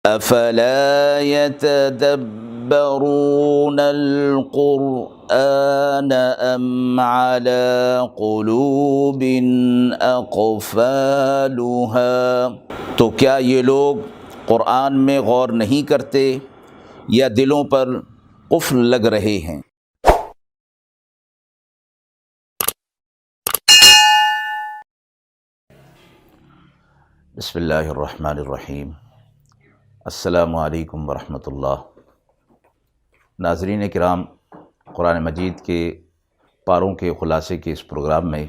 افلا يتدبرون القرآن ام على قلوب اقفالها، تو کیا یہ لوگ قرآن میں غور نہیں کرتے یا دلوں پر قفل لگ رہے ہیں؟ بسم اللہ الرحمن الرحیم۔ السلام علیکم ورحمۃ اللہ۔ ناظرین کرام، قرآن مجید کے پاروں کے خلاصے کے اس پروگرام میں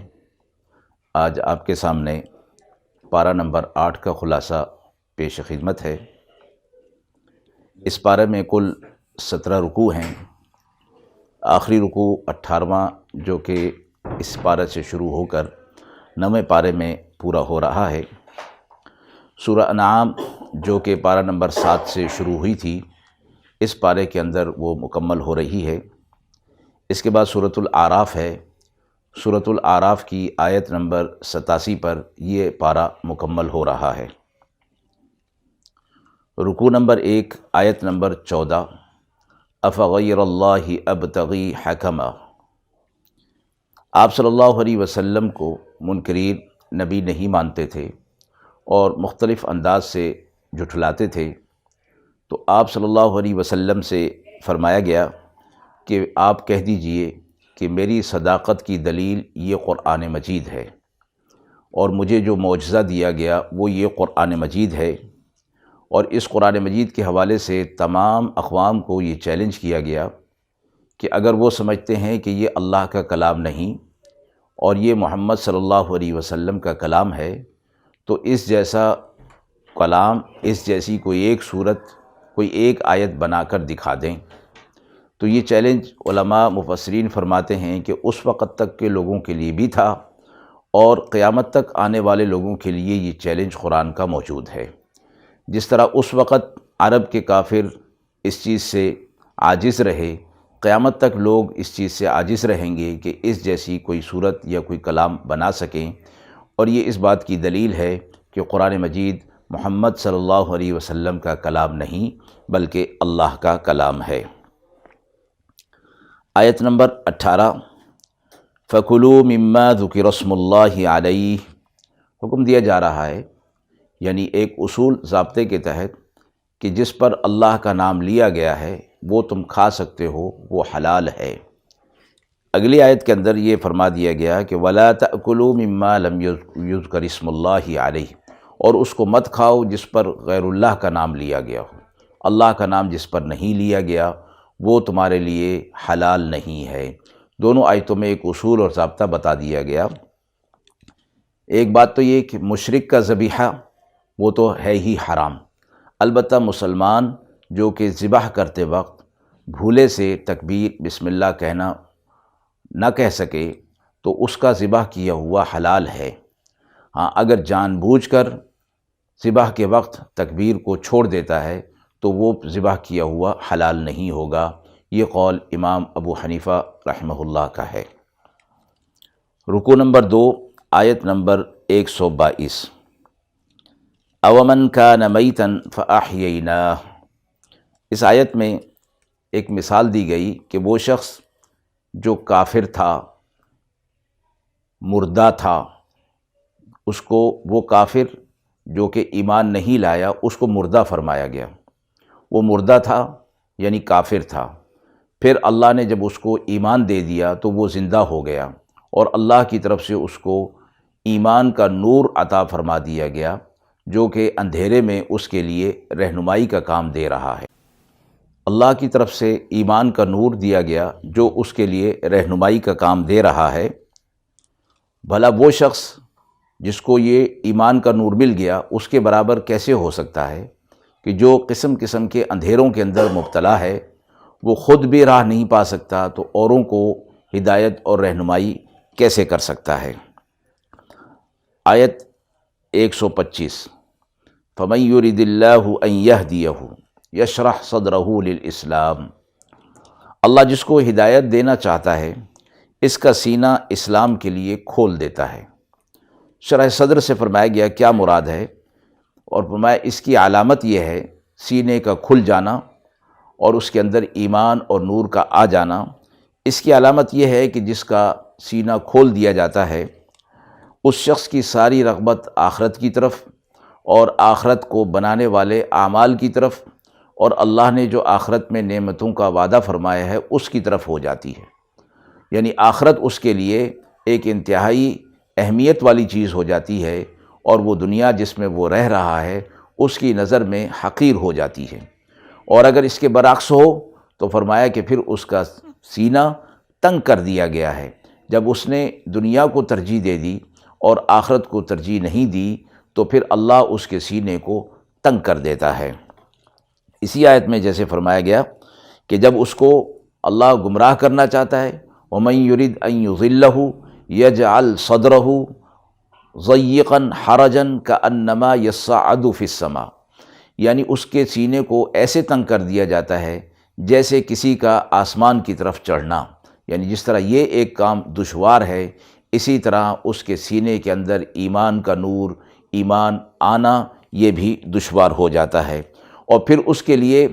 آج آپ کے سامنے پارہ نمبر 8 کا خلاصہ پیش خدمت ہے۔ اس پارے میں کل 17 رکوع ہیں۔ آخری رکوع 18واں جو کہ اس پارے سے شروع ہو کر 9ویں پارے میں پورا ہو رہا ہے۔ سورہ انعام جو کہ پارہ نمبر 7 سے شروع ہوئی تھی، اس پارے کے اندر وہ مکمل ہو رہی ہے۔ اس کے بعد سورۃ الاعراف ہے۔ سورۃ الاعراف کی آیت نمبر 87 پر یہ پارہ مکمل ہو رہا ہے۔ رکوع نمبر 1 آیت نمبر 14، افغیر اللہ ابتغی حکما۔ آپ صلی اللہ علیہ وسلم کو منکرین نبی نہیں مانتے تھے اور مختلف انداز سے جھٹلاتے تھے، تو آپ صلی اللہ علیہ وسلم سے فرمایا گیا کہ آپ کہہ دیجئے کہ میری صداقت کی دلیل یہ قرآن مجید ہے، اور مجھے جو معجزہ دیا گیا وہ یہ قرآن مجید ہے۔ اور اس قرآن مجید کے حوالے سے تمام اقوام کو یہ چیلنج کیا گیا کہ اگر وہ سمجھتے ہیں کہ یہ اللہ کا کلام نہیں اور یہ محمد صلی اللہ علیہ وسلم کا کلام ہے، تو اس جیسا کلام، اس جیسی کوئی ایک صورت، کوئی ایک آیت بنا کر دکھا دیں۔ تو یہ چیلنج علماء مفسرین فرماتے ہیں کہ اس وقت تک کے لوگوں کے لیے بھی تھا اور قیامت تک آنے والے لوگوں کے لیے یہ چیلنج قرآن کا موجود ہے۔ جس طرح اس وقت عرب کے کافر اس چیز سے عاجز رہے، قیامت تک لوگ اس چیز سے عاجز رہیں گے کہ اس جیسی کوئی صورت یا کوئی کلام بنا سکیں۔ اور یہ اس بات کی دلیل ہے کہ قرآن مجید محمد صلی اللہ علیہ وسلم کا کلام نہیں بلکہ اللہ کا کلام ہے۔ آیت نمبر 18، فَكُلُوا مِمَّا ذُكِرَ اسْمُ اللَّهِ عَلَيْهِ، حکم دیا جا رہا ہے، یعنی ایک اصول ضابطے کے تحت کہ جس پر اللہ کا نام لیا گیا ہے وہ تم کھا سکتے ہو، وہ حلال ہے۔ اگلی آیت کے اندر یہ فرما دیا گیا کہ وَلَا تَأْكُلُوا مِمَّا لَمْ يُذْكَرِ اسْمُ اللَّهِ عَلَيْهِ، اور اس کو مت کھاؤ جس پر غیر اللہ کا نام لیا گیا ہو۔ اللہ کا نام جس پر نہیں لیا گیا وہ تمہارے لیے حلال نہیں ہے۔ دونوں آیتوں میں ایک اصول اور ضابطہ بتا دیا گیا۔ ایک بات تو یہ کہ مشرک کا ذبیحہ وہ تو ہے ہی حرام، البتہ مسلمان جو کہ ذبح کرتے وقت بھولے سے تکبیر بسم اللہ کہنا نہ کہہ سکے تو اس کا ذبح کیا ہوا حلال ہے۔ ہاں، اگر جان بوجھ کر ذبح کے وقت تکبیر کو چھوڑ دیتا ہے تو وہ ذبح کیا ہوا حلال نہیں ہوگا۔ یہ قول امام ابو حنیفہ رحمہ اللہ کا ہے۔ رکوع نمبر 2 آیت نمبر 122، اومن کان میتا فاحییناہ۔ اس آیت میں ایک مثال دی گئی کہ وہ شخص جو کافر تھا، مردہ تھا، اس کو وہ کافر جو کہ ایمان نہیں لایا اس کو مردہ فرمایا گیا۔ وہ مردہ تھا یعنی کافر تھا، پھر اللہ نے جب اس کو ایمان دے دیا تو وہ زندہ ہو گیا، اور اللہ کی طرف سے اس کو ایمان کا نور عطا فرما دیا گیا جو کہ اندھیرے میں اس کے لیے رہنمائی کا کام دے رہا ہے۔ اللہ کی طرف سے ایمان کا نور دیا گیا جو اس کے لیے رہنمائی کا کام دے رہا ہے۔ بھلا وہ شخص جس کو یہ ایمان کا نور مل گیا اس کے برابر کیسے ہو سکتا ہے کہ جو قسم قسم کے اندھیروں کے اندر مبتلا ہے، وہ خود بھی راہ نہیں پا سکتا تو اوروں کو ہدایت اور رہنمائی کیسے کر سکتا ہے۔ آیت 125، فَمَن يُرِدِ اللَّهُ أَن يَهْدِيَهُ يَشْرَحْ صَدْرَهُ لِلْإِسْلَامِ، اللہ جس کو ہدایت دینا چاہتا ہے اس کا سینہ اسلام کے لیے کھول دیتا ہے۔ شرح صدر سے فرمایا گیا کیا مراد ہے، اور فرمایا اس کی علامت یہ ہے سینے کا کھل جانا اور اس کے اندر ایمان اور نور کا آ جانا، اس کی علامت یہ ہے کہ جس کا سینہ کھول دیا جاتا ہے اس شخص کی ساری رغبت آخرت کی طرف اور آخرت کو بنانے والے اعمال کی طرف اور اللہ نے جو آخرت میں نعمتوں کا وعدہ فرمایا ہے اس کی طرف ہو جاتی ہے۔ یعنی آخرت اس کے لیے ایک انتہائی اہمیت والی چیز ہو جاتی ہے، اور وہ دنیا جس میں وہ رہ رہا ہے اس کی نظر میں حقیر ہو جاتی ہے۔ اور اگر اس کے برعکس ہو تو فرمایا کہ پھر اس کا سینہ تنگ کر دیا گیا ہے۔ جب اس نے دنیا کو ترجیح دے دی اور آخرت کو ترجیح نہیں دی تو پھر اللہ اس کے سینے کو تنگ کر دیتا ہے۔ اسی آیت میں جیسے فرمایا گیا کہ جب اس کو اللہ گمراہ کرنا چاہتا ہے، وَمَن يُرِدْ أَن يُضِلَّهُ يَجْعَلْ صَدْرَهُ ضَيِّقًا حَرَجًا كَأَنَّمَا يَصَّعَّدُ فِي السَّمَاءِ، یعنی اس کے سینے کو ایسے تنگ کر دیا جاتا ہے جیسے کسی کا آسمان کی طرف چڑھنا، یعنی جس طرح یہ ایک کام دشوار ہے اسی طرح اس کے سینے کے اندر ایمان کا نور، ایمان آنا یہ بھی دشوار ہو جاتا ہے، اور پھر اس کے لیے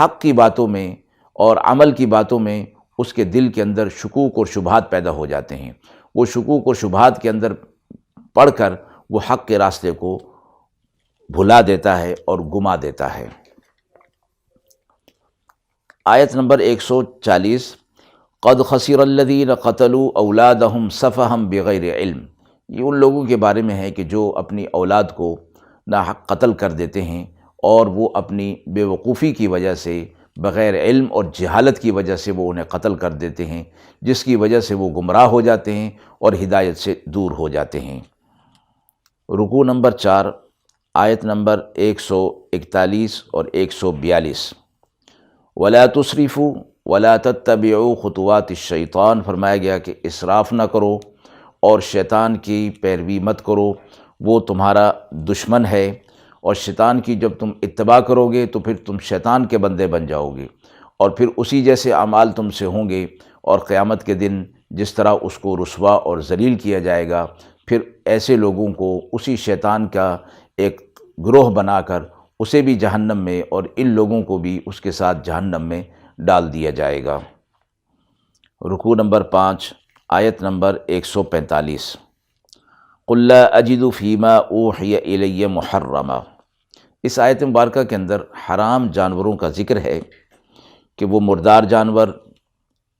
حق کی باتوں میں اور عمل کی باتوں میں اس کے دل کے اندر شکوک اور شبہات پیدا ہو جاتے ہیں۔ وہ شکوک اور شبہات کے اندر پڑھ کر وہ حق کے راستے کو بھلا دیتا ہے اور گما دیتا ہے۔ آیت نمبر 140، قد خسر الذین قتلوا اولادہم سفہا بغیر علم، یہ ان لوگوں کے بارے میں ہے کہ جو اپنی اولاد کو ناحق قتل کر دیتے ہیں اور وہ اپنی بے وقوفی کی وجہ سے، بغیر علم اور جہالت کی وجہ سے وہ انہیں قتل کر دیتے ہیں، جس کی وجہ سے وہ گمراہ ہو جاتے ہیں اور ہدایت سے دور ہو جاتے ہیں۔ رکوع نمبر 4، آیت نمبر 141 اور 142، وَلَا تُسْرِفُوا وَلَا تَتَّبِعُوا خُطُوَاتِ الشَّيْطَانِ، فرمایا گیا کہ اسراف نہ کرو اور شیطان کی پیروی مت کرو، وہ تمہارا دشمن ہے، اور شیطان کی جب تم اتباع کرو گے تو پھر تم شیطان کے بندے بن جاؤ گے، اور پھر اسی جیسے اعمال تم سے ہوں گے، اور قیامت کے دن جس طرح اس کو رسوا اور ذلیل کیا جائے گا، پھر ایسے لوگوں کو اسی شیطان کا ایک گروہ بنا کر اسے بھی جہنم میں اور ان لوگوں کو بھی اس کے ساتھ جہنم میں ڈال دیا جائے گا۔ رکوع نمبر 5، آیت نمبر 145، قُل لَا أَجِدُ فِي مَا أُوحِيَ إِلَيَّ مُحَرَّمًا، اس آیت مبارکہ کے اندر حرام جانوروں کا ذکر ہے کہ وہ مردار جانور،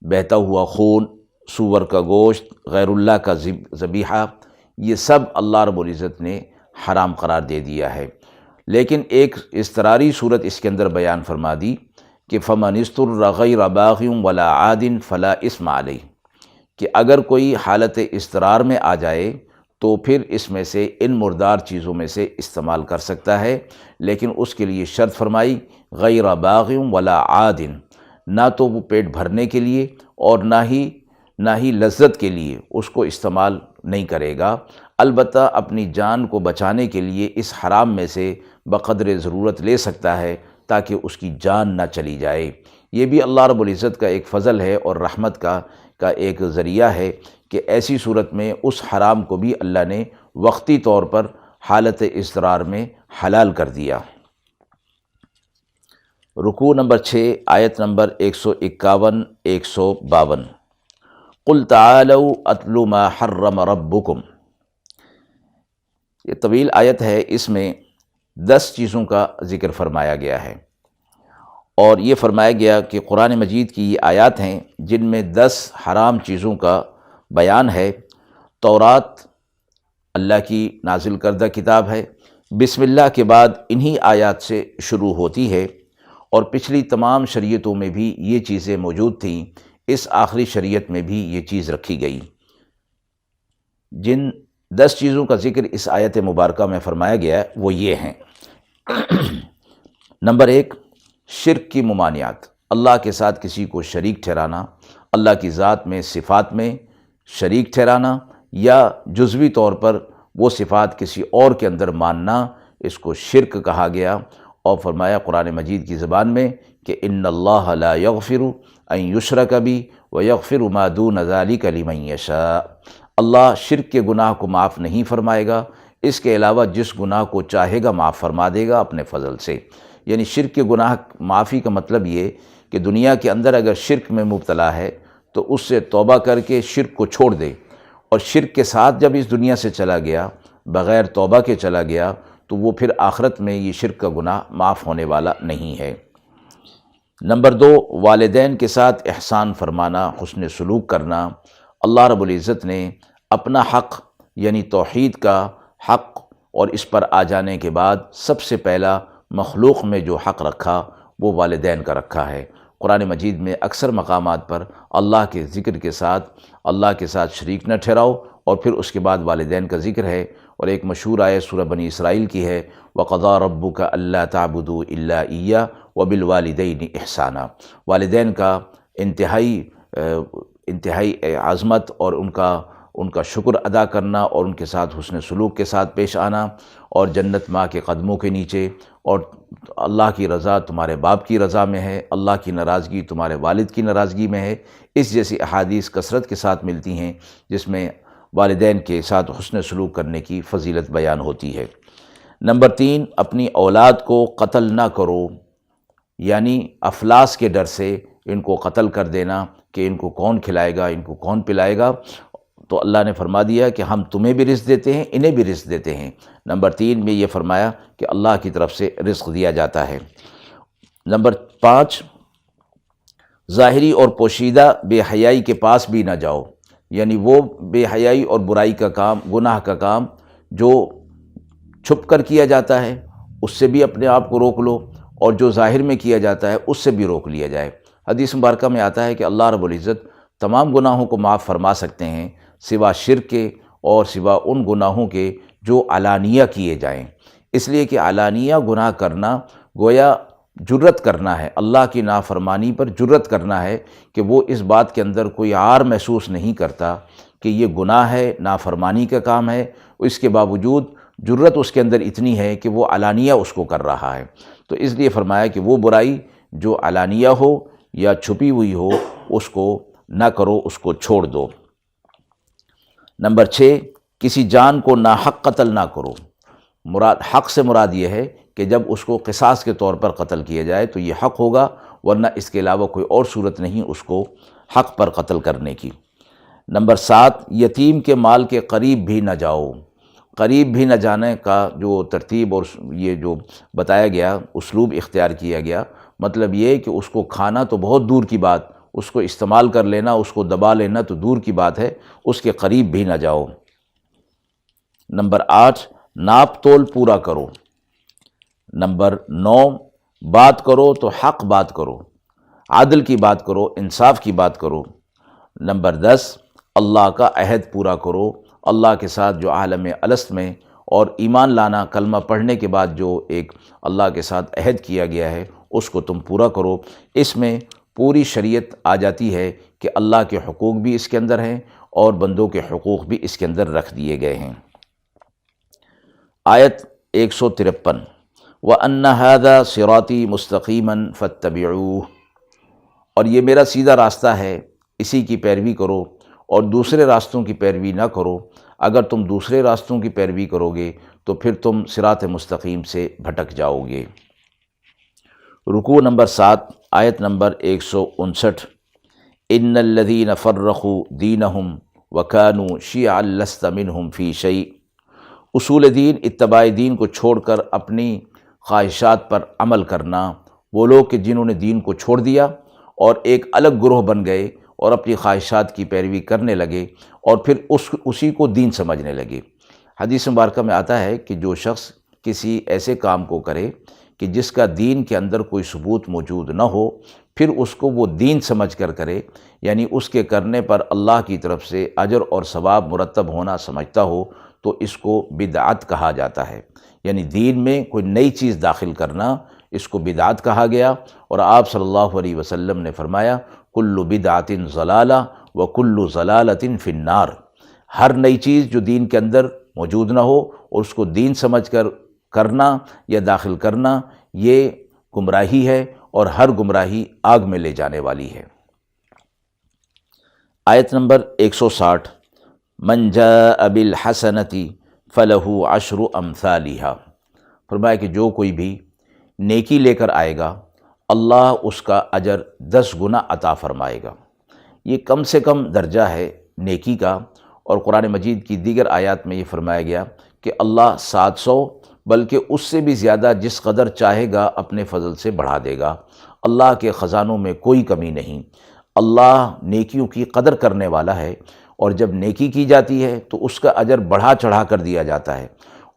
بہتا ہوا خون، سور کا گوشت، غیر اللہ کا ذبیحہ، یہ سب اللہ رب العزت نے حرام قرار دے دیا ہے۔ لیکن ایک اضطراری صورت اس کے اندر بیان فرما دی کہ فَمَنِ اسْتُرَّ غَيْرَ بَاغٍ وَلَا عَادٍ فَلَا إِثْمَ عَلَيْهِ، کہ اگر کوئی حالت اضطرار میں آ جائے تو پھر اس میں سے ان مردار چیزوں میں سے استعمال کر سکتا ہے، لیکن اس کے لیے شرط فرمائی غیر باغ ولا عاد، نہ تو وہ پیٹ بھرنے کے لیے اور نہ ہی لذت کے لیے اس کو استعمال نہیں کرے گا، البتہ اپنی جان کو بچانے کے لیے اس حرام میں سے بقدر ضرورت لے سکتا ہے تاکہ اس کی جان نہ چلی جائے۔ یہ بھی اللہ رب العزت کا ایک فضل ہے اور رحمت کا ایک ذریعہ ہے کہ ایسی صورت میں اس حرام کو بھی اللہ نے وقتی طور پر حالت اضطرار میں حلال کر دیا۔ رکوع نمبر 6، آیت نمبر 151 152، قُلْ تَعَالَوْا أَتْلُ مَا حَرَّمَ رَبُّكُمْ، یہ طویل آیت ہے، اس میں 10 چیزوں کا ذکر فرمایا گیا ہے، اور یہ فرمایا گیا کہ قرآن مجید کی یہ آیات ہیں جن میں 10 حرام چیزوں کا بیان ہے۔ تورات اللہ کی نازل کردہ کتاب ہے، بسم اللہ کے بعد انہی آیات سے شروع ہوتی ہے، اور پچھلی تمام شریعتوں میں بھی یہ چیزیں موجود تھیں، اس آخری شریعت میں بھی یہ چیز رکھی گئی۔ جن 10 چیزوں کا ذکر اس آیت مبارکہ میں فرمایا گیا ہے وہ یہ ہیں۔ نمبر 1، شرک کی ممانعات، اللہ کے ساتھ کسی کو شریک ٹھہرانا، اللہ کی ذات میں صفات میں شریک ٹھہرانا یا جزوی طور پر وہ صفات کسی اور کے اندر ماننا، اس کو شرک کہا گیا، اور فرمایا قرآن مجید کی زبان میں کہ ان اللہ لا یغفر ان یشرک بہ ویغفر ما دون ذلک لمن یشاء، اللہ شرک کے گناہ کو معاف نہیں فرمائے گا، اس کے علاوہ جس گناہ کو چاہے گا معاف فرما دے گا اپنے فضل سے۔ یعنی شرک کے گناہ معافی کا مطلب یہ کہ دنیا کے اندر اگر شرک میں مبتلا ہے تو اس سے توبہ کر کے شرک کو چھوڑ دے، اور شرک کے ساتھ جب اس دنیا سے چلا گیا، بغیر توبہ کے چلا گیا، تو وہ پھر آخرت میں یہ شرک کا گناہ معاف ہونے والا نہیں ہے۔ نمبر 2، والدین کے ساتھ احسان فرمانا، حسن سلوک کرنا۔ اللہ رب العزت نے اپنا حق یعنی توحید کا حق اور اس پر آ جانے کے بعد سب سے پہلا مخلوق میں جو حق رکھا وہ والدین کا رکھا ہے۔ قرآن مجید میں اکثر مقامات پر اللہ کے ذکر کے ساتھ اللہ کے ساتھ شریک نہ ٹھہراؤ، اور پھر اس کے بعد والدین کا ذکر ہے، اور ایک مشہور آیت سورہ بنی اسرائیل کی ہے، وَقَضَىٰ رَبُّكَ أَلَّا تَعْبُدُوا إِلَّا إِيَّاهُ وَبِالْوَالِدَيْنِ إِحْسَانًا۔ والدین کا انتہائی عظمت اور ان کا شکر ادا کرنا، اور ان کے ساتھ حسن سلوک کے ساتھ پیش آنا، اور جنت ماں کے قدموں کے نیچے، اور اللہ کی رضا تمہارے باپ کی رضا میں ہے، اللہ کی ناراضگی تمہارے والد کی ناراضگی میں ہے۔ اس جیسی احادیث کثرت کے ساتھ ملتی ہیں جس میں والدین کے ساتھ حسن سلوک کرنے کی فضیلت بیان ہوتی ہے۔ نمبر 3، اپنی اولاد کو قتل نہ کرو، یعنی افلاس کے ڈر سے ان کو قتل کر دینا کہ ان کو کون کھلائے گا، ان کو کون پلائے گا۔ تو اللہ نے فرما دیا کہ ہم تمہیں بھی رزق دیتے ہیں، انہیں بھی رزق دیتے ہیں۔ نمبر 3 میں یہ فرمایا کہ اللہ کی طرف سے رزق دیا جاتا ہے۔ نمبر 5، ظاہری اور پوشیدہ بے حیائی کے پاس بھی نہ جاؤ، یعنی وہ بے حیائی اور برائی کا کام، گناہ کا کام جو چھپ کر کیا جاتا ہے اس سے بھی اپنے آپ کو روک لو، اور جو ظاہر میں کیا جاتا ہے اس سے بھی روک لیا جائے۔ حدیث مبارکہ میں آتا ہے کہ اللہ رب العزت تمام گناہوں کو معاف فرما سکتے ہیں سوا شرک کے اور سوا ان گناہوں کے جو علانیہ کیے جائیں، اس لیے کہ علانیہ گناہ کرنا گویا جرت کرنا ہے، اللہ کی نافرمانی پر جرت کرنا ہے کہ وہ اس بات کے اندر کوئی عار محسوس نہیں کرتا کہ یہ گناہ ہے، نافرمانی کا کام ہے، اس کے باوجود جرت اس کے اندر اتنی ہے کہ وہ علانیہ اس کو کر رہا ہے۔ تو اس لیے فرمایا کہ وہ برائی جو علانیہ ہو یا چھپی ہوئی ہو اس کو نہ کرو، اس کو چھوڑ دو۔ نمبر 6، کسی جان کو ناحق قتل نہ کرو۔ حق سے مراد یہ ہے کہ جب اس کو قصاص کے طور پر قتل کیا جائے تو یہ حق ہوگا، ورنہ اس کے علاوہ کوئی اور صورت نہیں اس کو حق پر قتل کرنے کی۔ نمبر 7، یتیم کے مال کے قریب بھی نہ جاؤ۔ قریب بھی نہ جانے کا جو ترتیب اور یہ جو بتایا گیا اسلوب اختیار کیا گیا، مطلب یہ کہ اس کو کھانا تو بہت دور کی بات، اس کو استعمال کر لینا، اس کو دبا لینا تو دور کی بات ہے، اس کے قریب بھی نہ جاؤ۔ نمبر 8، ناپ تول پورا کرو۔ نمبر 9، بات کرو تو حق بات کرو، عدل کی بات کرو، انصاف کی بات کرو۔ نمبر 10، اللہ کا عہد پورا کرو، اللہ کے ساتھ جو عالم الست میں اور ایمان لانا، کلمہ پڑھنے کے بعد جو ایک اللہ کے ساتھ عہد کیا گیا ہے اس کو تم پورا کرو۔ اس میں پوری شریعت آ جاتی ہے کہ اللہ کے حقوق بھی اس کے اندر ہیں اور بندوں کے حقوق بھی اس کے اندر رکھ دیے گئے ہیں۔ آیت 153، وَأَنَّ هَذَا صِرَاطِي مُسْتَقِيمًا فَاتَّبِعُوهُ، اور یہ میرا سیدھا راستہ ہے، اسی کی پیروی کرو اور دوسرے راستوں کی پیروی نہ کرو۔ اگر تم دوسرے راستوں کی پیروی کرو گے تو پھر تم صراط مستقیم سے بھٹک جاؤ گے۔ رکوع نمبر 7، آیت نمبر 159، ان الذین فرقوا دینہم وکانوا شیعا لست منہم فی شیء۔ اصول دین، اتباع دین کو چھوڑ کر اپنی خواہشات پر عمل کرنا، وہ لوگ کہ جنہوں نے دین کو چھوڑ دیا اور ایک الگ گروہ بن گئے اور اپنی خواہشات کی پیروی کرنے لگے اور پھر اسی کو دین سمجھنے لگے۔ حدیث مبارکہ میں آتا ہے کہ جو شخص کسی ایسے کام کو کرے کہ جس کا دین کے اندر کوئی ثبوت موجود نہ ہو، پھر اس کو وہ دین سمجھ کر کرے، یعنی اس کے کرنے پر اللہ کی طرف سے اجر اور ثواب مرتب ہونا سمجھتا ہو، تو اس کو بدعت کہا جاتا ہے۔ یعنی دین میں کوئی نئی چیز داخل کرنا، اس کو بدعت کہا گیا، اور آپ صلی اللہ علیہ وسلم نے فرمایا کل بدعت ضلالہ وکل ضلالۃ فی النار۔ ہر نئی چیز جو دین کے اندر موجود نہ ہو اور اس کو دین سمجھ کر کرنا یا داخل کرنا، یہ گمراہی ہے اور ہر گمراہی آگ میں لے جانے والی ہے۔ آیت نمبر 160، من جاء بالحسنۃ فلہ عشر امثالھا۔ فرمایا کہ جو کوئی بھی نیکی لے کر آئے گا اللہ اس کا اجر 10 گنا عطا فرمائے گا۔ یہ کم سے کم درجہ ہے نیکی کا، اور قرآن مجید کی دیگر آیات میں یہ فرمایا گیا کہ اللہ 700 بلکہ اس سے بھی زیادہ جس قدر چاہے گا اپنے فضل سے بڑھا دے گا۔ اللہ کے خزانوں میں کوئی کمی نہیں۔ اللہ نیکیوں کی قدر کرنے والا ہے، اور جب نیکی کی جاتی ہے تو اس کا اجر بڑھا چڑھا کر دیا جاتا ہے،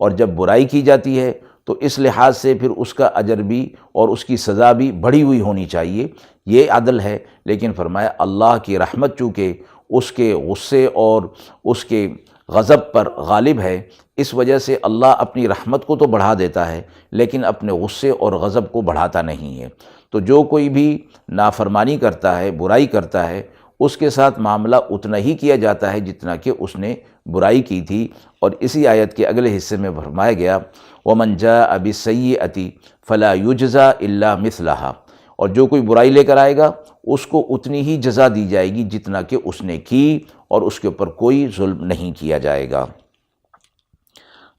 اور جب برائی کی جاتی ہے تو اس لحاظ سے پھر اس کا اجر بھی اور اس کی سزا بھی بڑھی ہوئی ہونی چاہیے۔ یہ عدل ہے۔ لیکن فرمایا اللہ کی رحمت چونکہ اس کے غصے اور اس کے غضب پر غالب ہے، اس وجہ سے اللہ اپنی رحمت کو تو بڑھا دیتا ہے لیکن اپنے غصے اور غضب کو بڑھاتا نہیں ہے۔ تو جو کوئی بھی نافرمانی کرتا ہے، برائی کرتا ہے، اس کے ساتھ معاملہ اتنا ہی کیا جاتا ہے جتنا کہ اس نے برائی کی تھی۔ اور اسی آیت کے اگلے حصے میں فرمایا گیا وَمَنْ جَاءَ بِالسَّيِّئَةِ فَلَا يُجْزَى إِلَّا مِثْلَهَا، اور جو کوئی برائی لے کر آئے گا اس کو اتنی ہی جزا دی جائے گی جتنا کہ اس نے کی، اور اس کے اوپر کوئی ظلم نہیں کیا جائے گا۔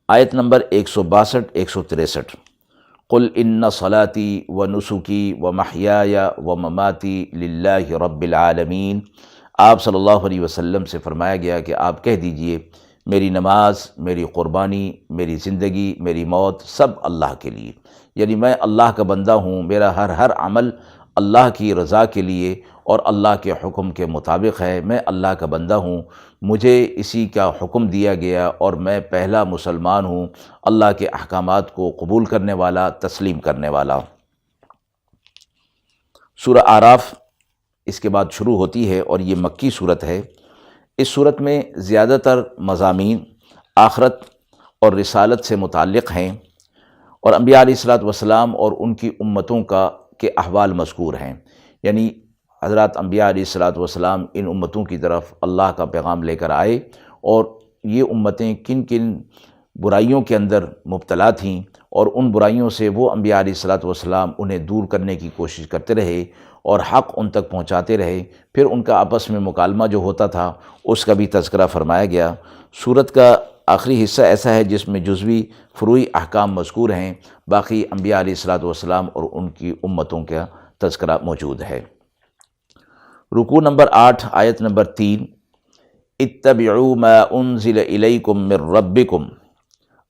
آیت نمبر 162 163 قُلْ إِنَّ صَلَاتِي وَنُسُكِي وَمَحْيَايَ وَمَمَاتِي لِلَّهِ رَبِّ الْعَالَمِينَ۔ آپ صلی اللہ علیہ وسلم سے فرمایا گیا کہ آپ کہہ دیجئے میری نماز، میری قربانی، میری زندگی، میری موت سب اللہ کے لیے، یعنی میں اللہ کا بندہ ہوں، میرا ہر عمل اللہ کی رضا کے لیے اور اللہ کے حکم کے مطابق ہے۔ میں اللہ کا بندہ ہوں، مجھے اسی کا حکم دیا گیا، اور میں پہلا مسلمان ہوں اللہ کے احکامات کو قبول کرنے والا، تسلیم کرنے والا۔ سورہ اعراف اس کے بعد شروع ہوتی ہے اور یہ مکی صورت ہے۔ اس صورت میں زیادہ تر مضامین آخرت اور رسالت سے متعلق ہیں، اور انبیاء علیہ الصلوۃ والسلام اور ان کی امتوں کے احوال مذکور ہیں، یعنی حضرات انبیاء علیہ الصلوۃ والسلام ان امتوں کی طرف اللہ کا پیغام لے کر آئے، اور یہ امتیں کن کن برائیوں کے اندر مبتلا تھیں، اور ان برائیوں سے وہ انبیاء علیہ الصلوۃ والسلام انہیں دور کرنے کی کوشش کرتے رہے اور حق ان تک پہنچاتے رہے۔ پھر ان کا آپس میں مکالمہ جو ہوتا تھا اس کا بھی تذکرہ فرمایا گیا۔ سورت کا آخری حصہ ایسا ہے جس میں جزوی فروعی احکام مذکور ہیں، باقی انبیاء علیہ الصلوۃ والسلام اور ان کی امتوں کا تذکرہ موجود ہے۔ رکوع نمبر 8 آیت نمبر 3 اتبعوا ما انزل الیکم من ربکم،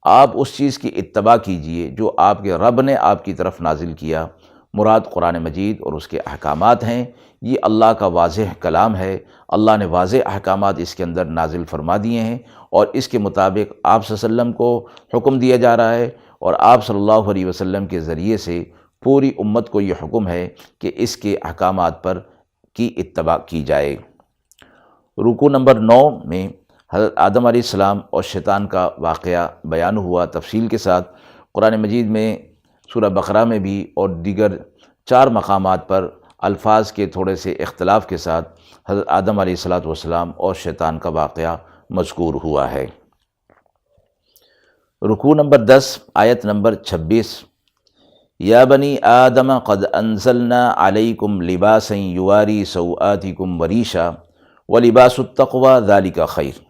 آپ اس چیز کی اتباع کیجئے جو آپ کے رب نے آپ کی طرف نازل کیا۔ مراد قرآن مجید اور اس کے احکامات ہیں۔ یہ اللہ کا واضح کلام ہے، اللہ نے واضح احکامات اس کے اندر نازل فرما دیے ہیں، اور اس کے مطابق آپ صلی اللہ علیہ وسلم کو حکم دیا جا رہا ہے، اور آپ صلی اللہ علیہ وسلم کے ذریعے سے پوری امت کو یہ حکم ہے کہ اس کے احکامات پر کی اتباع کی جائے۔ رکوع نمبر 9 میں حضرت آدم علیہ السلام اور شیطان کا واقعہ بیان ہوا تفصیل کے ساتھ۔ قرآن مجید میں سورہ بقرہ میں بھی اور دیگر 4 مقامات پر الفاظ کے تھوڑے سے اختلاف کے ساتھ حضرت آدم علیہ الصلوۃ والسلام اور شیطان کا واقعہ مذکور ہوا ہے۔ رکوع نمبر 10 آیت نمبر 26 یا بنی آدم قد انزلنا علیکم لباسا یواری سوآتکم وریشا ولباس التقوی ذلک خیر،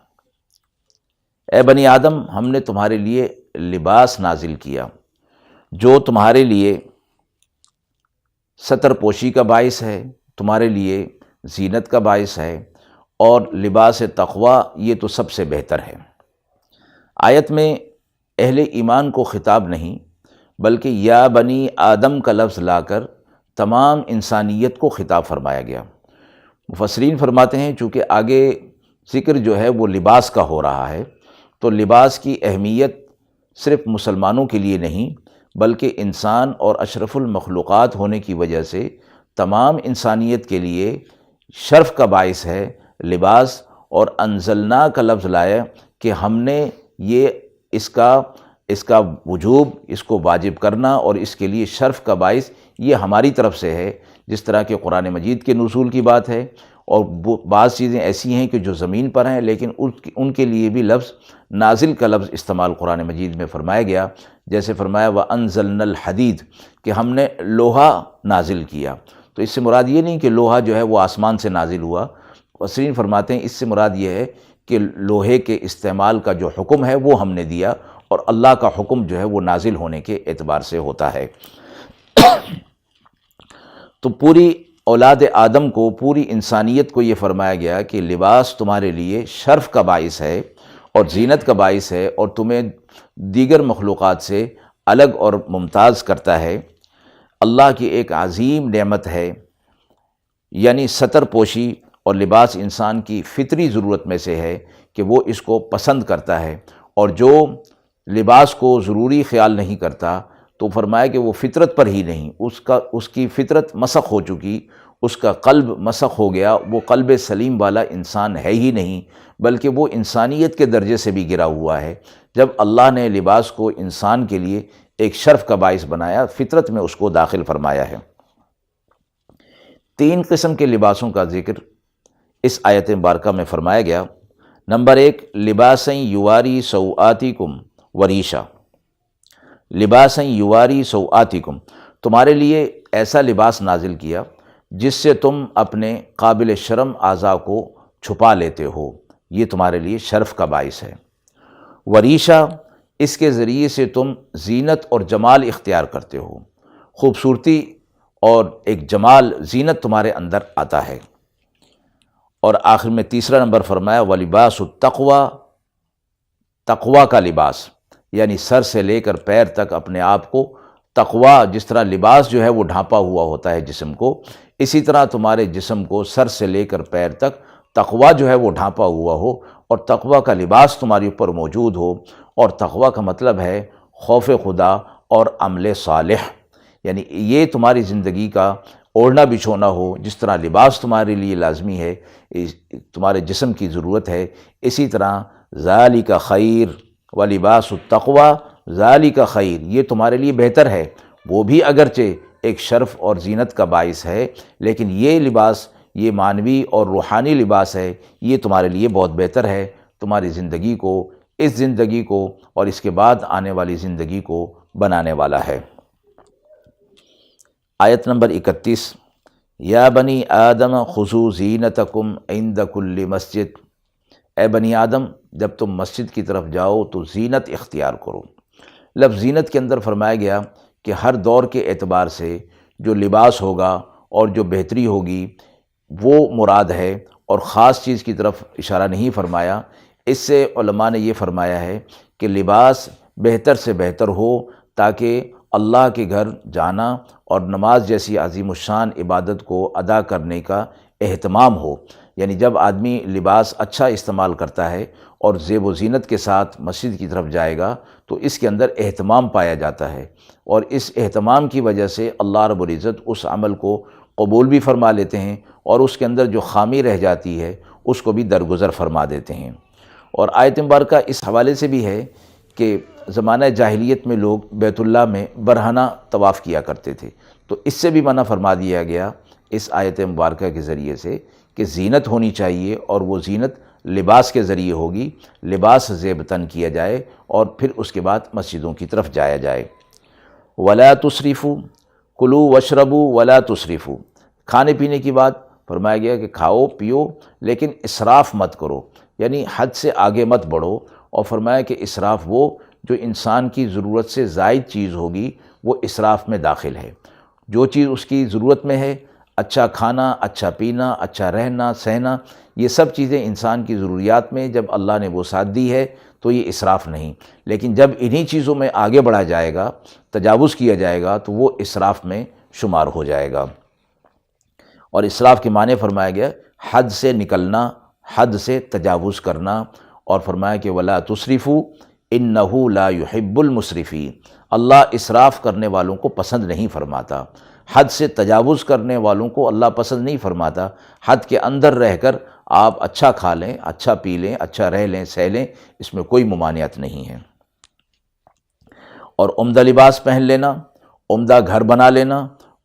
اے بنی آدم ہم نے تمہارے لیے لباس نازل کیا جو تمہارے لیے ستر پوشی کا باعث ہے، تمہارے لیے زینت کا باعث ہے، اور لباس تقوی یہ تو سب سے بہتر ہے۔ آیت میں اہل ایمان کو خطاب نہیں بلکہ یا بنی آدم کا لفظ لا کر تمام انسانیت کو خطاب فرمایا گیا۔ مفسرین فرماتے ہیں چونکہ آگے ذکر جو ہے وہ لباس کا ہو رہا ہے، تو لباس کی اہمیت صرف مسلمانوں کے لیے نہیں بلکہ انسان اور اشرف المخلوقات ہونے کی وجہ سے تمام انسانیت کے لیے شرف کا باعث ہے لباس، اور انزلنا کا لفظ لایا کہ ہم نے یہ اس کا وجوب، اس کو واجب کرنا اور اس کے لیے شرف کا باعث یہ ہماری طرف سے ہے، جس طرح کہ قرآن مجید کے نزول کی بات ہے، اور بعض چیزیں ایسی ہیں کہ جو زمین پر ہیں لیکن ان کے لیے بھی لفظ نازل کا لفظ استعمال قرآن مجید میں فرمایا گیا، جیسے فرمایا وَأَنزَلْنَا الْحَدِيدَ کہ ہم نے لوہا نازل کیا۔ تو اس سے مراد یہ نہیں کہ لوہا جو ہے وہ آسمان سے نازل ہوا، مفسرین فرماتے ہیں اس سے مراد یہ ہے کہ لوہے کے استعمال کا جو حکم ہے وہ ہم نے دیا، اور اللہ کا حکم جو ہے وہ نازل ہونے کے اعتبار سے ہوتا ہے۔ تو پوری اولاد آدم کو، پوری انسانیت کو یہ فرمایا گیا کہ لباس تمہارے لیے شرف کا باعث ہے اور زینت کا باعث ہے، اور تمہیں دیگر مخلوقات سے الگ اور ممتاز کرتا ہے۔ اللہ کی ایک عظیم نعمت ہے، یعنی ستر پوشی اور لباس انسان کی فطری ضرورت میں سے ہے کہ وہ اس کو پسند کرتا ہے، اور جو لباس کو ضروری خیال نہیں کرتا تو فرمایا کہ وہ فطرت پر ہی نہیں، اس کی فطرت مسخ ہو چکی، اس کا قلب مسخ ہو گیا، وہ قلب سلیم والا انسان ہے ہی نہیں، بلکہ وہ انسانیت کے درجے سے بھی گرا ہوا ہے۔ جب اللہ نے لباس کو انسان کے لیے ایک شرف کا باعث بنایا، فطرت میں اس کو داخل فرمایا ہے۔ تین قسم کے لباسوں کا ذکر اس آیت مبارکہ میں فرمایا گیا۔ نمبر 1، لباسً یواری سوآتکم وریشا۔ لباسً یواری سوآتکم، تمہارے لیے ایسا لباس نازل کیا جس سے تم اپنے قابل شرم اعضاء کو چھپا لیتے ہو، یہ تمہارے لیے شرف کا باعث ہے۔ وریشا، اس کے ذریعے سے تم زینت اور جمال اختیار کرتے ہو، خوبصورتی اور ایک جمال، زینت تمہارے اندر آتا ہے۔ اور آخر میں تیسرا نمبر فرمایا وَلِبَاسُ التَّقْوَىٰ، تقویٰ کا لباس، یعنی سر سے لے کر پیر تک اپنے آپ کو تقویٰ، جس طرح لباس جو ہے وہ ڈھانپا ہوا ہوتا ہے جسم کو، اسی طرح تمہارے جسم کو سر سے لے کر پیر تک تقویٰ جو ہے وہ ڈھانپا ہوا ہو، اور تقویٰ کا لباس تمہارے اوپر موجود ہو۔ اور تقویٰ کا مطلب ہے خوف خدا اور عمل صالح، یعنی یہ تمہاری زندگی کا اوڑھنا بچھونا ہو، جس طرح لباس تمہارے لیے لازمی ہے، تمہارے جسم کی ضرورت ہے، اسی طرح ذالک خیر ولباس التقویٰ ذالک خیر، یہ تمہارے لیے بہتر ہے۔ وہ بھی اگرچہ ایک شرف اور زینت کا باعث ہے، لیکن یہ لباس، یہ معنوی اور روحانی لباس ہے، یہ تمہارے لیے بہت بہتر ہے، تمہاری زندگی کو، اس زندگی کو اور اس کے بعد آنے والی زندگی کو بنانے والا ہے۔ آیت نمبر 31، یا بنی آدم خذوا زینتکم عند کل مسجد، اے بنی آدم جب تم مسجد کی طرف جاؤ تو زینت اختیار کرو۔ لفظ زینت کے اندر فرمایا گیا کہ ہر دور کے اعتبار سے جو لباس ہوگا اور جو بہتری ہوگی وہ مراد ہے، اور خاص چیز کی طرف اشارہ نہیں فرمایا۔ اس سے علماء نے یہ فرمایا ہے کہ لباس بہتر سے بہتر ہو تاکہ اللہ کے گھر جانا اور نماز جیسی عظیم الشان عبادت کو ادا کرنے کا اہتمام ہو۔ یعنی جب آدمی لباس اچھا استعمال کرتا ہے اور زیب و زینت کے ساتھ مسجد کی طرف جائے گا تو اس کے اندر اہتمام پایا جاتا ہے، اور اس اہتمام کی وجہ سے اللہ رب العزت اس عمل کو قبول بھی فرما لیتے ہیں، اور اس کے اندر جو خامی رہ جاتی ہے اس کو بھی درگزر فرما دیتے ہیں۔ اور آیت مبارکہ اس حوالے سے بھی ہے کہ زمانہ جاہلیت میں لوگ بیت اللہ میں برہنہ طواف کیا کرتے تھے، تو اس سے بھی منع فرما دیا گیا اس آیت مبارکہ کے ذریعے سے کہ زینت ہونی چاہیے، اور وہ زینت لباس کے ذریعے ہوگی، لباس زیب تن کیا جائے اور پھر اس کے بعد مسجدوں کی طرف جایا جائے۔ وَلَا تُسْرِفُوا، کُلُوا وَاشْرَبُوا وَلَا تُسْرِفُوا، کھانے پینے کی بات فرمایا گیا کہ کھاؤ پیو لیکن اسراف مت کرو، یعنی حد سے آگے مت بڑھو، اور فرمایا کہ اسراف وہ جو انسان کی ضرورت سے زائد چیز ہوگی وہ اسراف میں داخل ہے۔ جو چیز اس کی ضرورت میں ہے، اچھا کھانا، اچھا پینا، اچھا رہنا سہنا، یہ سب چیزیں انسان کی ضروریات میں جب اللہ نے وہ ساتھ دی ہے تو یہ اسراف نہیں، لیکن جب انہی چیزوں میں آگے بڑھا جائے گا، تجاوز کیا جائے گا تو وہ اسراف میں شمار ہو جائے گا۔ اور اسراف کے معنی فرمایا گیا حد سے نکلنا، حد سے تجاوز کرنا، اور فرمایا کہ وَلَا تُسْرِفُوا إِنَّهُ لَا يُحِبُّ الْمُسْرِفِينَ، اللہ اسراف کرنے والوں کو پسند نہیں فرماتا، حد سے تجاوز کرنے والوں کو اللہ پسند نہیں فرماتا۔ حد کے اندر رہ کر آپ اچھا کھا لیں، اچھا پی لیں، اچھا رہ لیں سہ لیں، اس میں کوئی ممانعت نہیں ہے۔ اور عمدہ لباس پہن لینا، عمدہ گھر بنا لینا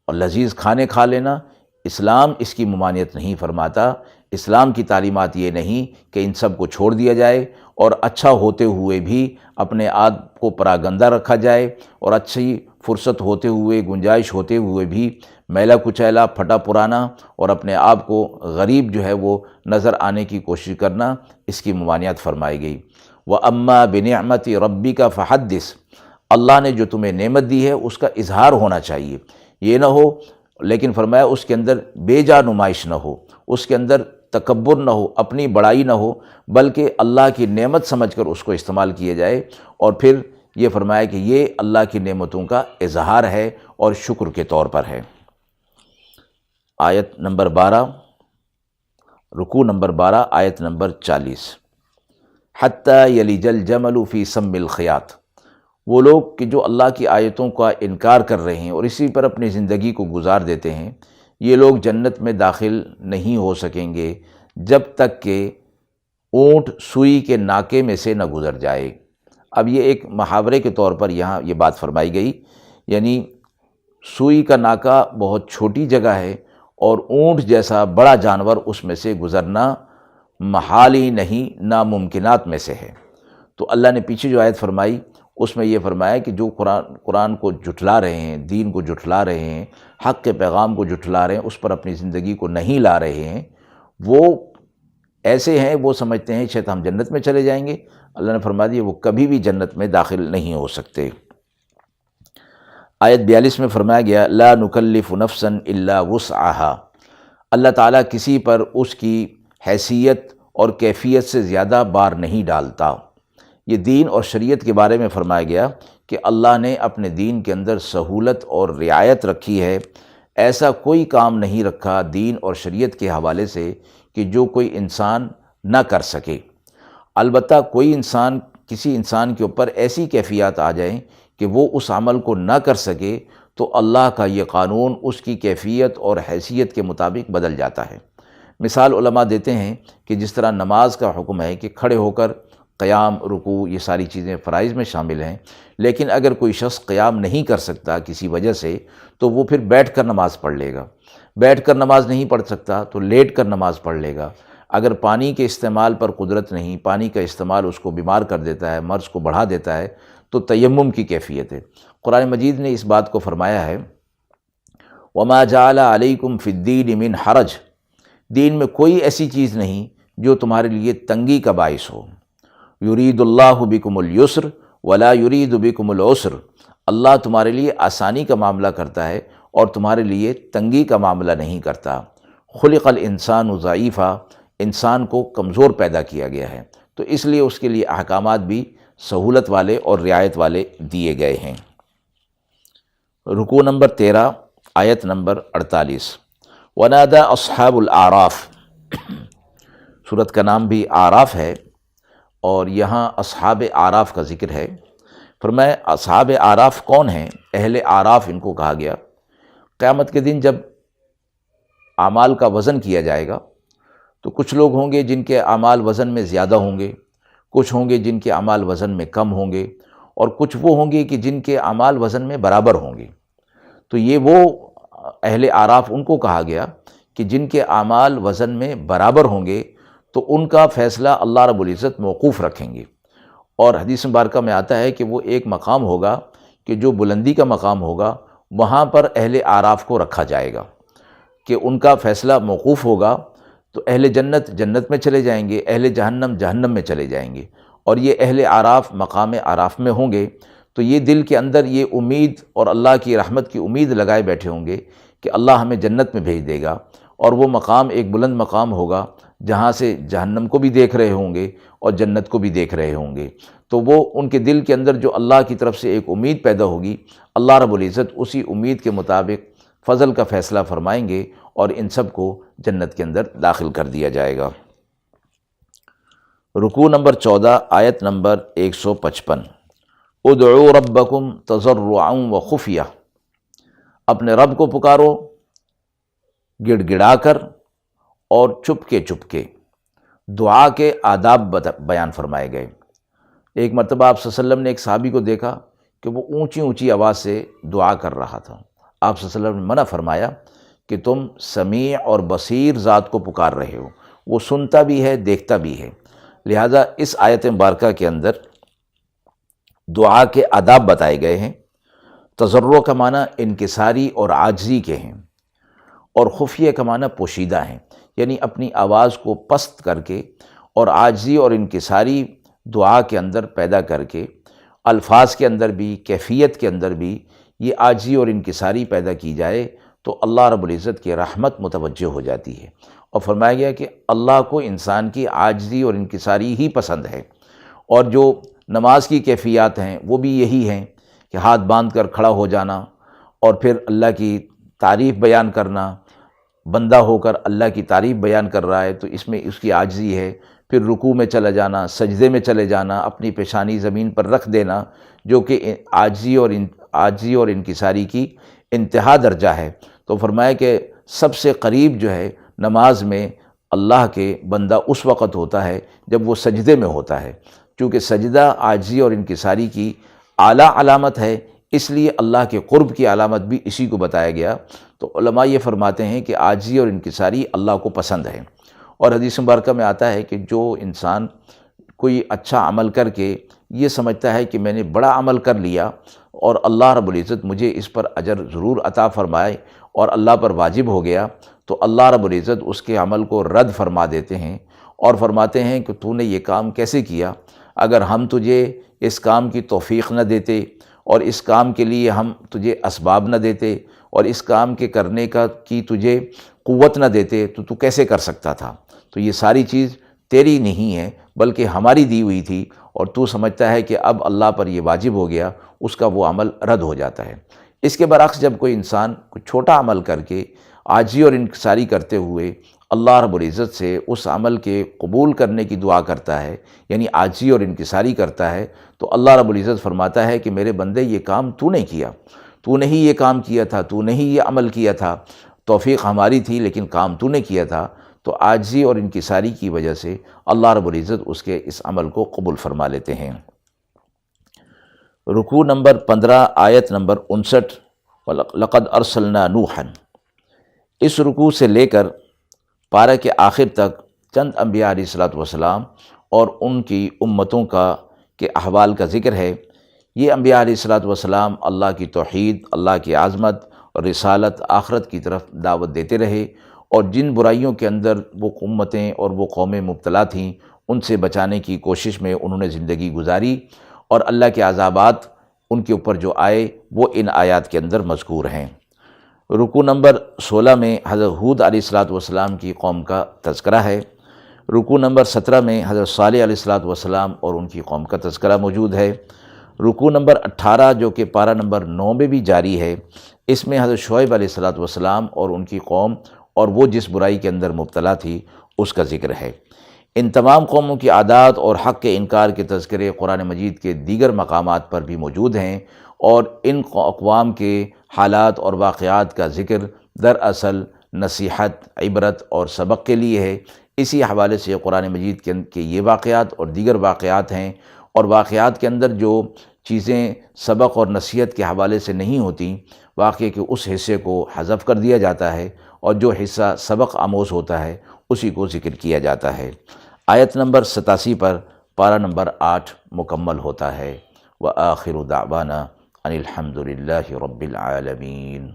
اور لذیذ کھانے کھا لینا، اسلام اس کی ممانعت نہیں فرماتا۔ اسلام کی تعلیمات یہ نہیں کہ ان سب کو چھوڑ دیا جائے اور اچھا ہوتے ہوئے بھی اپنے آپ کو پراگندہ رکھا جائے، اور اچھی فرصت ہوتے ہوئے، گنجائش ہوتے ہوئے بھی میلا کچیلا، پھٹا پرانا اور اپنے آپ کو غریب جو ہے وہ نظر آنے کی کوشش کرنا، اس کی ممانعت فرمائی گئی۔ وَأَمَّا بِنِعْمَةِ رَبِّكَ فَحَدِّثْ، اللہ نے جو تمہیں نعمت دی ہے اس کا اظہار ہونا چاہیے، یہ نہ ہو، لیکن فرمایا اس کے اندر بے جا نمائش نہ ہو، اس کے اندر تکبر نہ ہو، اپنی بڑائی نہ ہو، بلکہ اللہ کی نعمت سمجھ کر اس کو استعمال کیا جائے۔ اور پھر یہ فرمایا کہ یہ اللہ کی نعمتوں کا اظہار ہے اور شکر کے طور پر ہے۔ آیت نمبر 12، رکوع نمبر 12، آیت نمبر 40۔ حتیٰ یلج الجمل فی سم الخیاط، وہ لوگ کہ جو اللہ کی آیتوں کا انکار کر رہے ہیں اور اسی پر اپنی زندگی کو گزار دیتے ہیں، یہ لوگ جنت میں داخل نہیں ہو سکیں گے جب تک کہ اونٹ سوئی کے ناکے میں سے نہ گزر جائے۔ اب یہ ایک محاورے کے طور پر یہاں یہ بات فرمائی گئی، یعنی سوئی کا ناکا بہت چھوٹی جگہ ہے اور اونٹ جیسا بڑا جانور اس میں سے گزرنا محال ہی نہیں، ناممکنات میں سے ہے۔ تو اللہ نے پیچھے جو آیت فرمائی اس میں یہ فرمایا کہ جو قرآن کو جھٹلا رہے ہیں، دین کو جھٹلا رہے ہیں، حق کے پیغام کو جھٹلا رہے ہیں، اس پر اپنی زندگی کو نہیں لا رہے ہیں، وہ ایسے ہیں، وہ سمجھتے ہیں شاید ہم جنت میں چلے جائیں گے۔ اللہ نے فرما دیا وہ کبھی بھی جنت میں داخل نہیں ہو سکتے۔ آیت 42 میں فرمایا گیا لا نکلف نفسا الا وسعها، اللہ تعالیٰ کسی پر اس کی حیثیت اور کیفیت سے زیادہ بار نہیں ڈالتا۔ یہ دین اور شریعت کے بارے میں فرمایا گیا کہ اللہ نے اپنے دین کے اندر سہولت اور رعایت رکھی ہے، ایسا کوئی کام نہیں رکھا دین اور شریعت کے حوالے سے کہ جو کوئی انسان نہ کر سکے۔ البتہ کوئی انسان، کسی انسان کے اوپر ایسی کیفیات آ جائیں کہ وہ اس عمل کو نہ کر سکے تو اللہ کا یہ قانون اس کی کیفیت اور حیثیت کے مطابق بدل جاتا ہے۔ مثال علماء دیتے ہیں کہ جس طرح نماز کا حکم ہے کہ کھڑے ہو کر قیام، رکوع، یہ ساری چیزیں فرائض میں شامل ہیں، لیکن اگر کوئی شخص قیام نہیں کر سکتا کسی وجہ سے تو وہ پھر بیٹھ کر نماز پڑھ لے گا، بیٹھ کر نماز نہیں پڑھ سکتا تو لیٹ کر نماز پڑھ لے گا۔ اگر پانی کے استعمال پر قدرت نہیں، پانی کا استعمال اس کو بیمار کر دیتا ہے، مرض کو بڑھا دیتا ہے، تو تیمم کی کیفیت ہے۔ قرآن مجید نے اس بات کو فرمایا ہے وَمَا جَعَلَ عَلَيْكُمْ فِي الدِّينِ مِنْ حَرَجٍ، دین میں کوئی ایسی چیز نہیں جو تمہارے لیے تنگی کا باعث ہو۔ یرید اللہ بکم اليسر ولا یرید بکم العسر، اللہ تمہارے لیے آسانی کا معاملہ کرتا ہے اور تمہارے لیے تنگی کا معاملہ نہیں کرتا۔ خلق الانسان ضعیفا، انسان کو کمزور پیدا کیا گیا ہے، تو اس لیے اس کے لیے احکامات بھی سہولت والے اور رعایت والے دیے گئے ہیں۔ رکوع نمبر 13، آیت نمبر 48۔ وَنَادَى أَصْحَابُ الْأَعْرَافِ، سورت کا نام بھی آراف ہے اور یہاں اصحاب آراف کا ذکر ہے۔ فرمایا اصحاب آراف کون ہیں؟ اہل آراف ان کو کہا گیا۔ قیامت کے دن جب اعمال کا وزن کیا جائے گا تو کچھ لوگ ہوں گے جن کے اعمال وزن میں زیادہ ہوں گے، کچھ ہوں گے جن کے اعمال وزن میں کم ہوں گے، اور کچھ وہ ہوں گے کہ جن کے اعمال وزن میں برابر ہوں گے۔ تو یہ وہ اہل آراف ان کو کہا گیا کہ جن کے اعمال وزن میں برابر ہوں گے تو ان کا فیصلہ اللہ رب العزت موقوف رکھیں گے۔ اور حدیث مبارکہ میں آتا ہے کہ وہ ایک مقام ہوگا کہ جو بلندی کا مقام ہوگا، وہاں پر اہل آراف کو رکھا جائے گا کہ ان کا فیصلہ موقوف ہوگا، تو اہل جنت جنت میں چلے جائیں گے، اہل جہنم جہنم میں چلے جائیں گے، اور یہ اہل آراف مقام آراف میں ہوں گے۔ تو یہ دل کے اندر یہ امید اور اللہ کی رحمت کی امید لگائے بیٹھے ہوں گے کہ اللہ ہمیں جنت میں بھیج دے گا، اور وہ مقام ایک بلند مقام ہوگا جہاں سے جہنم کو بھی دیکھ رہے ہوں گے اور جنت کو بھی دیکھ رہے ہوں گے۔ تو وہ ان کے دل کے اندر جو اللہ کی طرف سے ایک امید پیدا ہوگی، اللہ رب العزت اسی امید کے مطابق فضل کا فیصلہ فرمائیں گے اور ان سب کو جنت کے اندر داخل کر دیا جائے گا۔ رکوع نمبر 14، آیت نمبر 155۔ ادعوا ربکم تضرعا وخفیہ، اپنے رب کو پکارو گڑ گڑا کر اور چپ کے۔ دعا کے آداب بیان فرمائے گئے۔ ایک مرتبہ آپ صلی اللہ علیہ وسلم نے ایک صحابی کو دیکھا کہ وہ اونچی آواز سے دعا کر رہا تھا۔ آپ صلی اللہ علیہ وسلم نے منع فرمایا کہ تم سمیع اور بصیر ذات کو پکار رہے ہو، وہ سنتا بھی ہے، دیکھتا بھی ہے۔ لہذا اس آیت مبارکہ کے اندر دعا کے آداب بتائے گئے ہیں۔ تضرع کا معنی انکساری اور عاجزی کے ہیں، اور خفیہ کا معنی پوشیدہ ہیں، یعنی اپنی آواز کو پست کر کے اور عاجزی اور انکساری دعا کے اندر پیدا کر کے، الفاظ کے اندر بھی، کیفیت کے اندر بھی یہ عاجزی اور انکساری پیدا کی جائے تو اللہ رب العزت کی رحمت متوجہ ہو جاتی ہے، اور فرمایا گیا کہ اللہ کو انسان کی عاجزی اور انکساری ہی پسند ہے۔ اور جو نماز کی کیفیات ہیں وہ بھی یہی ہیں کہ ہاتھ باندھ کر کھڑا ہو جانا، اور پھر اللہ کی تعریف بیان کرنا، بندہ ہو کر اللہ کی تعریف بیان کر رہا ہے تو اس میں اس کی عاجزی ہے۔ پھر رکوع میں چلا جانا، سجدے میں چلے جانا، اپنی پیشانی زمین پر رکھ دینا، جو کہ عاجزی اور انکساری کی انتہا درجہ ہے۔ تو فرمایا کہ سب سے قریب جو ہے نماز میں اللہ کے بندہ اس وقت ہوتا ہے جب وہ سجدے میں ہوتا ہے، چونکہ سجدہ عاجزی اور انکساری کی اعلیٰ علامت ہے، اس لیے اللہ کے قرب کی علامت بھی اسی کو بتایا گیا۔ تو علماء یہ فرماتے ہیں کہ عاجزی اور انکساری اللہ کو پسند ہے۔ اور حدیث مبارکہ میں آتا ہے کہ جو انسان کوئی اچھا عمل کر کے یہ سمجھتا ہے کہ میں نے بڑا عمل کر لیا اور اللہ رب العزت مجھے اس پر اجر ضرور عطا فرمائے اور اللہ پر واجب ہو گیا، تو اللہ رب العزت اس کے عمل کو رد فرما دیتے ہیں اور فرماتے ہیں کہ تو نے یہ کام کیسے کیا؟ اگر ہم تجھے اس کام کی توفیق نہ دیتے اور اس کام کے لیے ہم تجھے اسباب نہ دیتے اور اس کام کے کرنے کی تجھے قوت نہ دیتے تو کیسے کر سکتا تھا؟ تو یہ ساری چیز تیری نہیں ہے بلکہ ہماری دی ہوئی تھی، اور تو سمجھتا ہے کہ اب اللہ پر یہ واجب ہو گیا، اس کا وہ عمل رد ہو جاتا ہے۔ اس کے برعکس جب کوئی انسان کوئی چھوٹا عمل کر کے عاجزی اور انکساری کرتے ہوئے اللہ رب العزت سے اس عمل کے قبول کرنے کی دعا کرتا ہے، یعنی عاجزی اور انکساری کرتا ہے، تو اللہ رب العزت فرماتا ہے کہ میرے بندے یہ کام تو نے کیا، تو نے ہی یہ کام کیا تھا، تو نے ہی یہ عمل کیا تھا، توفیق ہماری تھی لیکن کام تو نے کیا تھا۔ تو عاجزی اور انکساری کی وجہ سے اللہ رب العزت اس کے اس عمل کو قبول فرما لیتے ہیں۔ رکوع نمبر 15 آیت نمبر 59، لقد ارسلنا نوحا۔ اس رکوع سے لے کر پارہ کے آخر تک چند انبیاء علیہ الصلوۃ والسلام اور ان کی امتوں کے احوال کا ذکر ہے۔ یہ انبیاء علیہ الصلوۃ والسلام اللہ کی توحید، اللہ کی عظمت اور رسالت، آخرت کی طرف دعوت دیتے رہے، اور جن برائیوں کے اندر وہ امتیں اور وہ قومیں مبتلا تھیں ان سے بچانے کی کوشش میں انہوں نے زندگی گزاری، اور اللہ کے عذابات ان کے اوپر جو آئے وہ ان آیات کے اندر مذکور ہیں۔ رکوع نمبر 16 میں حضرت ہود علیہ الصلوۃ والسلام کی قوم کا تذکرہ ہے۔ رکوع نمبر 17 میں حضرت صالح علیہ الصلوۃ والسلام اور ان کی قوم کا تذکرہ موجود ہے۔ رکوع نمبر 18 جو کہ پارہ نمبر 9 میں بھی جاری ہے، اس میں حضرت شعیب علیہ الصلوۃ والسلام اور ان کی قوم اور وہ جس برائی کے اندر مبتلا تھی اس کا ذکر ہے۔ ان تمام قوموں کی عادات اور حق کے انکار کے تذکرے قرآن مجید کے دیگر مقامات پر بھی موجود ہیں، اور ان اقوام کے حالات اور واقعات کا ذکر دراصل نصیحت، عبرت اور سبق کے لیے ہے۔ اسی حوالے سے قرآن مجید کے یہ واقعات اور دیگر واقعات ہیں، اور واقعات کے اندر جو چیزیں سبق اور نصیحت کے حوالے سے نہیں ہوتیں، واقعے کے اس حصے کو حذف کر دیا جاتا ہے، اور جو حصہ سبق آموز ہوتا ہے اسی کو ذکر کیا جاتا ہے۔ آیت نمبر 87 پر پارہ نمبر 8 مکمل ہوتا ہے۔ وآخر دعوانا ان الحمد للہ رب العالمین۔